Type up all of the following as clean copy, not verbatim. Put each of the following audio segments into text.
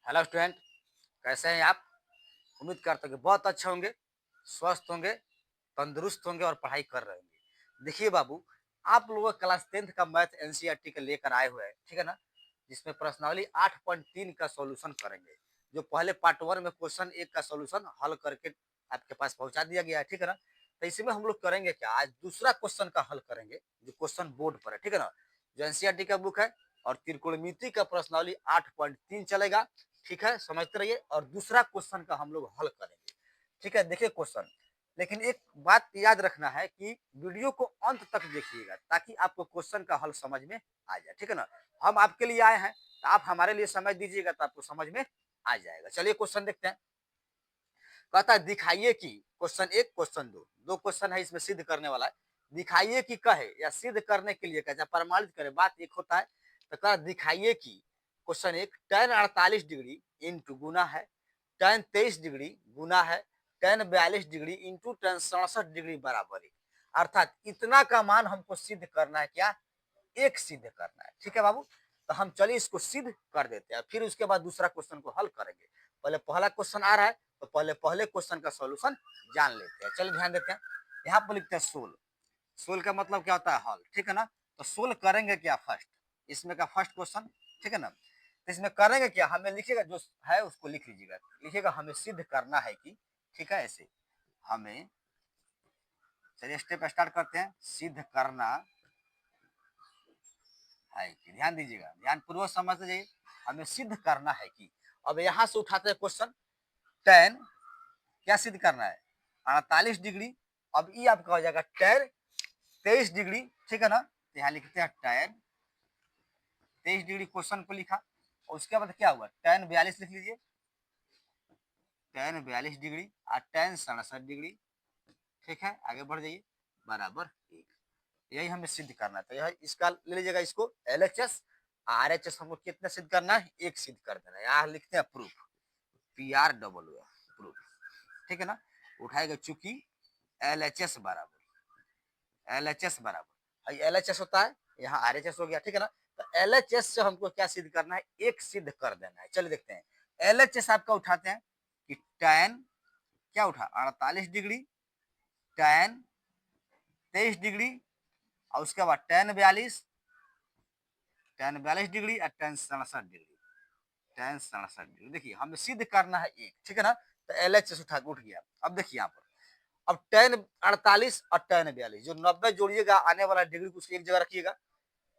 Hello student, कैसे हैं आप? उम्मीद करता हूँ कि बहुत अच्छे होंगे, स्वस्थ होंगे, तंदुरुस्त होंगे और पढ़ाई कर रहे होंगे। देखिए बाबू, आप लोगों का क्लास 10th का मैथ एनसीईआरटी का लेकर आए हुए हैं, ठीक है ना? जिसमें प्रश्नावली 8.3 का सॉल्यूशन करेंगे। जो पहले पार्ट 1 में क्वेश्चन 1 का सॉल्यूशन हल करके आपके पास पहुंचा दिया गया है, ठीक है ना? तो इसमें हम लोग करेंगे क्या, आज दूसरा क्वेश्चन का हल करेंगे, जो क्वेश्चन बोर्ड पर है, ठीक है ना? जो एनसीईआरटी का बुक है और त्रिकोणमिति का प्रश्नावली 8.3 चलेगा। ठीक है, समझते रहिए और दूसरा क्वेश्चन का हम लोग हल करेंगे। ठीक है, देखिए क्वेश्चन, लेकिन एक बात याद रखना है कि वीडियो को अंत तक देखिएगा ताकि आपको क्वेश्चन का हल समझ में आ जाए, ठीक है ना? हम आपके लिए आए हैं तो आप हमारे लिए समझ दीजिएगा तो आपको समझ में आ जाएगा। चलिए क्वेश्चन देखते हैं। कहता है दिखाइए कि क्वेश्चन 1 क्वेश्चन 2, दो क्वेश्चन है, इसमें सिद्ध करने वाला है। दिखाइए कि कहे या सिद्ध करने के लिए कहे, प्रमाणित करे, बात एक होता है। तो कहा दिखाइए कि क्वेश्चन 1 tan 48 डिग्री इंटू गुना है tan 23 डिग्री गुना है tan 42 degree into tan 67 degree बराबर है। अर्थात इतना का मान हमको सिद्ध करना है, क्या एक सिद्ध करना है। ठीक है बाबू, तो हम चलिए इसको सिद्ध कर देते हैं, फिर उसके बाद दूसरा क्वेश्चन को हल करेंगे। पहले पहला क्वेश्चन आ रहा है तो पहले पहले क्वेश्चन का सॉल्यूशन जान लेते हैं। चलिए ध्यान देते हैं, यहाँ पर लिखते हैं सोल। सोल का मतलब क्या होता है, हल, ठीक है ना? तो सोल करेंगे क्या फर्स्ट, इसमें का फर्स्ट क्वेश्चन, ठीक है ना? तो इसमें करेंगे क्या, हमें लिखिएगा जो है उसको लिख लीजिएगा, लिखिएगा हमें सिद्ध करना है कि, ठीक है, ऐसे हमें, चलिए स्टेप स्टार्ट करते हैं। सिद्ध करना है कि, ध्यान दीजिएगा, ध्यान पूर्वक समझते जाइए, हमें सिद्ध करना है कि। अब यहां से उठाते हैं क्वेश्चन, tan क्या सिद्ध करना है, 48 डिग्री। अब ये आपका हो जाएगा tan 23 डिग्री, ठीक है ना? तो यहाँ लिखते हैं tan 23 डिग्री, क्वेश्चन को लिखा और उसके बाद क्या हुआ, tan 42 लिख लीजिए, tan 42 डिग्री और tan 67 डिग्री। ठीक है, आगे बढ़ जाइए, बराबर 1। यही हमें सिद्ध करना था। यह इसका ले लीजिएगा, इसको LHS RHS हमको कितना सिद्ध करना है, एक सिद्ध कर देना है। यहाँ लिखते हैं प्रूफ, PR प्रूफ, ठीक है ना? उठाएगा, चूंकि LHS बराबर LHS होता है, यहाँ RHS हो गया, ठीक है ना? तो LHS से हमको क्या सिद्ध करना है, एक सिद्ध कर देना है। चलिए देखते हैं, LHS आपका उठाते हैं कि tan क्या उठा, 48 डिग्री, tan 23 डिग्री और उसके बाद tan 42 डिग्री और tan 67 डिग्री, tan 67 डिग्री। देखिए हमें सिद्ध करना है एक, ठीक है ना? तो LHS उठ गया। अब देखिए यहाँ पर, अब tan 48 और tan 42 जो 90 जोड़िएगा, आने वाला डिग्री को एक जगह रखिएगा।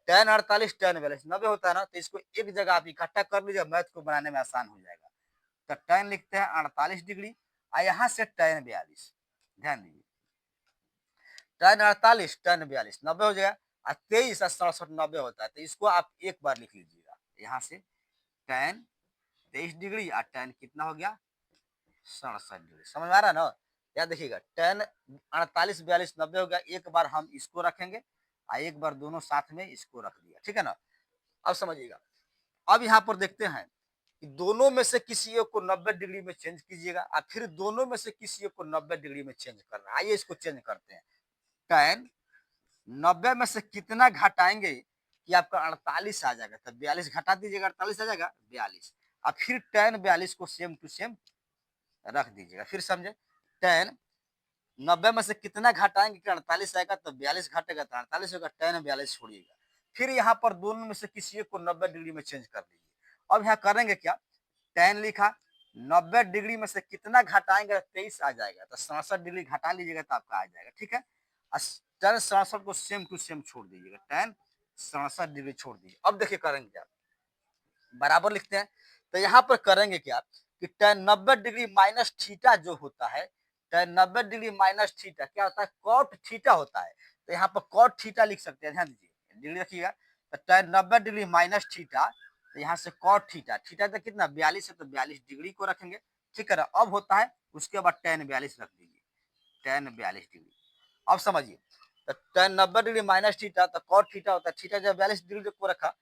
tan 48 tan 42 90 होता है ना, तो इसको एक जगह आप इकट्ठा कर लीजिए, मैथ को बनाने में आसान हो जाएगा। तो tan लिखते हैं 48 डिग्री और यहाँ से tan 42, ध्यान दीजिए, tan 48 tan 42 90 हो जाएगा और 23 और 67 90 होता है, तो इसको आप एक बार लिख लीजिएगा। यहाँ से tan 23 डिग्री और tan कितना हो गया, 67 डिग्री। समझ में आ रहा है ना? या देखिएगा, tan 48 42 90 हो गया, एक बार हम इसको रखेंगे और एक बार दोनों साथ में इसको रख दिया, ठीक है ना? अब समझिएगा, अब यहाँ पर देखते हैं कि दोनों में से किसी एक को 90 डिग्री में चेंज कीजिएगा और फिर दोनों में से किसी एक को 90 डिग्री में चेंज करना है। आइए इसको चेंज करते हैं। tan 90 में से कितना घटाएंगे कि आपका 48 आ जाएगा, तो 42 घटा दीजिएगा, 48 आ जाएगा 42। अब फिर tan 42 को सेम टू सेम रख दीजिएगा। फिर समझे, tan 90 में से कितना घटाएंगे कि 48 आएगा, तो 42 घटेगा तो 48 होगा, tan 42 छोड़िएगा। फिर यहाँ पर दोनों में से किसी एक को 90 डिग्री में चेंज कर दीजिए। अब यहाँ करेंगे क्या, tan लिखा, 90 डिग्री में से कितना घटाएंगे, 23 आ जाएगा, तो 67 डिग्री घटा लीजिएगा तो आपका आ जाएगा, ठीक है? tan 67 को सेम टू सेम छोड़ दीजिएगा, tan 67 डिग्री छोड़ दीजिए। अब देखिए करेंगे क्या, बराबर लिखते हैं। तो यहाँ पर करेंगे क्या कि tan 90 डिग्री माइनस थीटा जो होता है, tan 90 डिग्री माइनस थीटा क्या होता है, कॉट थीटा होता है। तो यहाँ पर कॉट थीटा लिख सकते हैं, ध्यान दीजिए, डिग्री रखिएगा। तो tan 90 डिग्री माइनस थीटा, तो यहाँ से कॉट थीटा, थीटा तो कितना 42 है, तो 42 डिग्री को रखेंगे, ठीक है ना? अब होता है उसके बाद tan 42 रख दीजिए, tan 42 डिग्री। अब समझिए, तो tan 90 डिग्री माइनस थीटा, तो कॉट थीटा होता है, थीटा जब 42 डिग्री को रखा,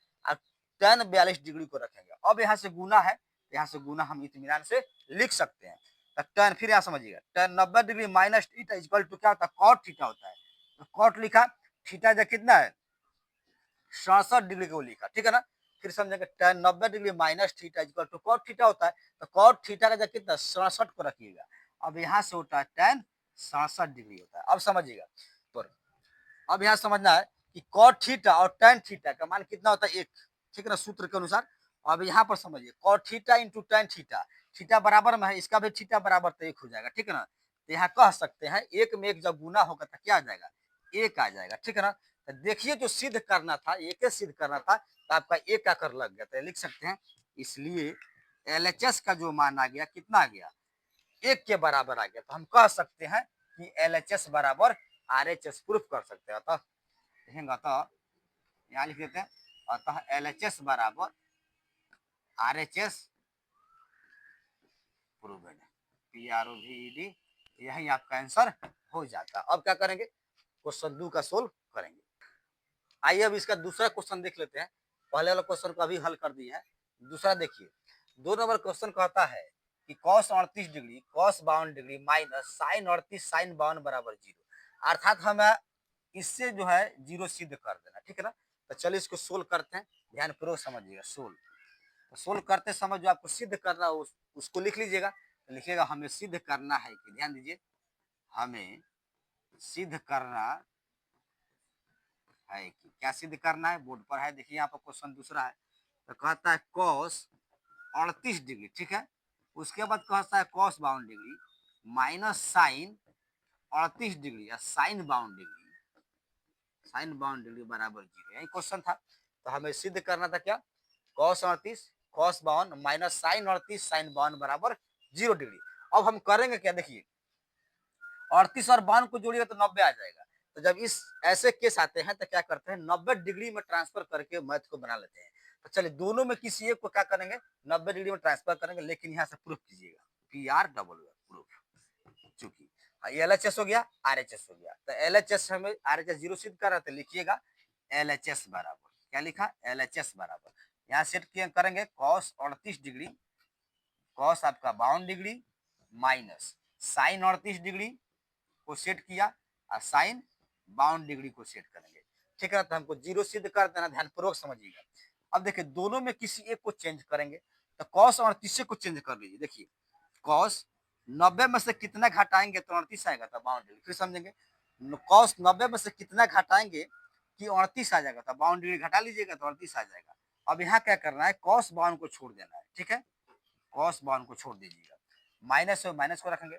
tan 42 डिग्री को रखेंगे। अब यहाँ से गुना है, यहाँ से गुना हम इत्मीनान से लिख सकते हैं। तो tan, फिर यहाँ समझिएगा, tan 90 degree minus theta equal to क्या होता है, कॉट थीटा होता है। तो कॉट लिखा, थीटा जो कितना है 67 डिग्री को लिखा, ठीक है ना? फिर समझेंगे tan 90 degree minus theta equal to cot theta होता है, तो कॉट थीटा का जगह कितना 67 को रखिएगा। अब यहाँ से होता है tan 67 डिग्री होता है। अब समझिएगा, तो अब यहाँ समझना है कि कॉट थीटा और tan थीटा का मान कितना होता है 1, ठीक है ना, सूत्र के अनुसार। अब यहाँ पर समझिए cot theta into tan theta, theta बराबर में है, इसका भी थीटा बराबर तो 1 हो जाएगा, ठीक है ना। तो यहाँ कह सकते हैं 1 में 1 जब गुना होगा तो क्या आ जाएगा 1 आ जाएगा, ठीक है ना। तो देखिए जो सिद्ध करना था, एक सिद्ध करना था, तो आपका 1 आकर लग गया, तो लिख सकते हैं इसलिए LHS का जो मान आ गया कितना आ गया 1 के बराबर आ गया। तो हम कह सकते हैं कि LHS बराबर RHS प्रूफ कर सकते हैं। अतः देखेंगे, अतः यहाँ लिख देते हैं, अतः LHS बराबर RHS प्रूवेड, PROVED, यही आपका आंसर हो जाता। अब क्या करेंगे, क्वेश्चन 2 का सोल्व करेंगे। आइए अब इसका दूसरा क्वेश्चन देख लेते हैं। पहले वाला क्वेश्चन को अभी हल कर दिए हैं, दूसरा देखिए। 2 नंबर क्वेश्चन कहता है कि cos 38 degree cos 52 degree minus sin 38 sin 52 बराबर 0, अर्थात हमें इससे जो है 0 सिद्ध कर देना, ठीक है ना। तो चलिए इसको सोल्व करते हैं, ध्यान पूर्वक समझिएगा। सोल्व, तो सोल्व करते समय जो आपको सिद्ध करना है उसको लिख लीजिएगा। तो लिखिएगा हमें सिद्ध करना है कि, ध्यान दीजिए, हमें सिद्ध करना है कि क्या सिद्ध करना है, बोर्ड पर है, देखिए यहाँ पर क्वेश्चन दूसरा है। तो कहता है cos 38 डिग्री, ठीक है। उसके बाद कहता है cos 52 degree minus sine 38 degree या साइन 52 डिग्री, साइन 52 डिग्री बराबर 0, यही क्वेश्चन था। तो हमें सिद्ध करना था क्या, cos 38 cos 52 minus sine 38 sine 52 बराबर 0 डिग्री। अब हम करेंगे क्या, देखिए 38 और 52 को जोड़िएगा तो 90 आ जाएगा। तो जब इस ऐसे केस आते हैं तो क्या करते हैं 90 डिग्री में ट्रांसफर करके मैथ को बना लेते हैं। तो चलिए दोनों में किसी एक को क्या करेंगे 90 डिग्री में ट्रांसफर करेंगे, लेकिन यहाँ से प्रूफ कीजिएगा, PR प्रूफ, चूंकि LHS हो गया RHS हो गया। तो LHS हमें RHS 0 सिद्ध कर रहे थे, लिखिएगा LHS बराबर, क्या लिखा LHS बराबर, यहाँ सेट करेंगे cos 38 डिग्री, cos आपका 52 डिग्री माइनस साइन 38 डिग्री को सेट किया और साइन 52 डिग्री को सेट करेंगे, ठीक है। तो हमको 0 सिद्ध कर देना, ध्यान पूर्वक समझिएगा। अब देखिए दोनों में किसी एक को चेंज करेंगे, तो cos और 38 को चेंज कर लीजिए। देखिए cos 90 में से कितना घटाएंगे तो 38 आएगा, तो 52 डिग्री। फिर समझेंगे cos 90 में से कितना घटाएंगे कि 38 आ जाएगा, तो 52 डिग्री घटा लीजिएगा तो 38 आ जाएगा। अब यहाँ क्या करना है cos 52 को छोड़ देना है, ठीक है, cos 52 को छोड़ दीजिएगा, माइनस और माइनस को रखेंगे।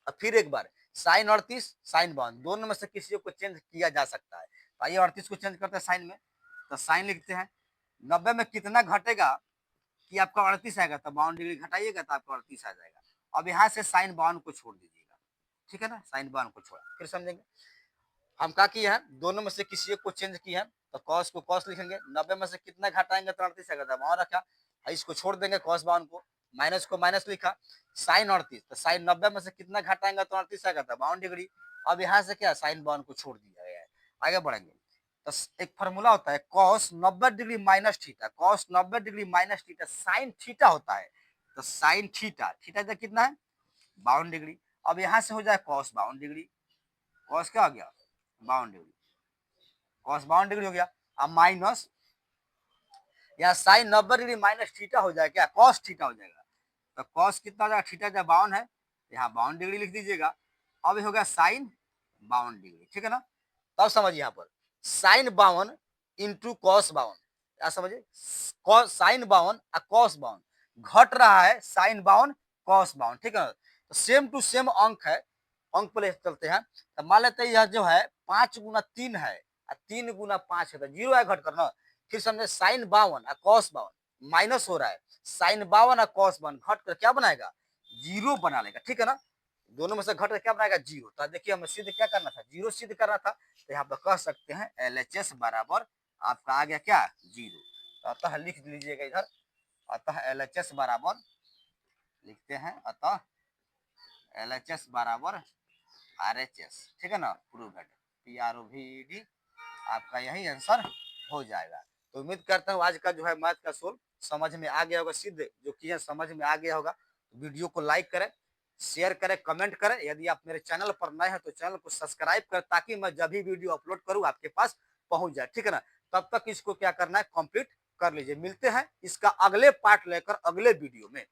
अब फिर एक बार साइन 38 साइन 52 दोनों में से किसी को चेंज किया जा सकता है। तो आइए 38 को चेंज करते हैं साइन में, तो साइन लिखते हैं 90 में कितना घटेगा कि आपका 38 आएगा, तो 52 डिग्री घटाइएगा तो आपका 38 आ जाएगा। अब यहाँ से साइन 52 को छोड़ दीजिएगा, ठीक है ना, साइन 52 को छोड़ा। फिर समझेंगे हम क्या किए हैं दोनों में से किसी एक को चेंज किए हैं, तो cos को cos लिखेंगे, 90 में से कितना घटाएंगे तो 38 आएगा, तो वहां रखा, इसको छोड़ देंगे cos 52 को, माइनस को माइनस लिखा, साइन 38, तो साइन 90 में से कितना घटाएंगे तो 38 आएगा, तो 52 डिग्री। अब यहाँ से क्या साइन 52 को छोड़ दिया गया है, आगे बढ़ेंगे। तो एक फार्मूला होता है cos 90 degree minus theta, cos 90 degree minus theta sine theta होता है, तो साइन थीटा, थीटा कितना है 52 डिग्री। अब यहाँ से हो जाए cos 52 डिग्री, cos क्या हो गया 52 डिग्री, cos 52 डिग्री हो गया। अब माइनस यहाँ साइन 90 डिग्री माइनस थीटा हो जाएगा, क्या cos थीटा हो जाएगा। तो cos कितना हो जाएगा, थीटा जब 52 है यहाँ 52 डिग्री लिख दीजिएगा। अब हो गया साइन 52 डिग्री, ठीक है ना। तब समझिए यहाँ पर साइन 52 इंटू कॉस 52, क्या समझिए साइन 52 और कॉस 52 घट रहा है, साइन 52 कॉस 52, ठीक है ना। तो सेम टू सेम अंक है, अंक पे चलते हैं। तो मान लेते हैं यह जो है 5 गुना 3 है और 3 गुना 5 है, तो 0 है घट करना। फिर समझे साइन 52 और कॉस 52 माइनस हो रहा है, साइन 52 और कॉस 52 घट कर क्या बनाएगा 0 बना लेगा, ठीक है ना। दोनों में से घट कर क्या बनाएगा 0। तो देखिए हमें सिद्ध क्या करना था 0 सिद्ध करना था, तो यहाँ पर कह सकते हैं LHS बराबर आपका आ गया क्या 0। तो अतः लिख लीजिएगा इधर, अतः LHS बराबर लिखते हैं, अतः LHS बराबर RHS, ठीक है ना, प्रूवेड, PROVED, आपका यही आंसर हो जाएगा। तो उम्मीद करता हूँ आज का जो है मैथ का सोल्व समझ में आ गया होगा, सिद्ध जो किया समझ में आ गया होगा। वीडियो को लाइक करें, शेयर करें, कमेंट करें। यदि आप मेरे चैनल पर नए हैं तो चैनल को सब्सक्राइब करें, ताकि मैं जब भी वीडियो अपलोड करूँ आपके पास पहुंच जाए, ठीक है ना। तब तक इसको क्या करना है कंप्लीट कर लीजिए। मिलते हैं इसका अगले पार्ट लेकर अगले वीडियो में।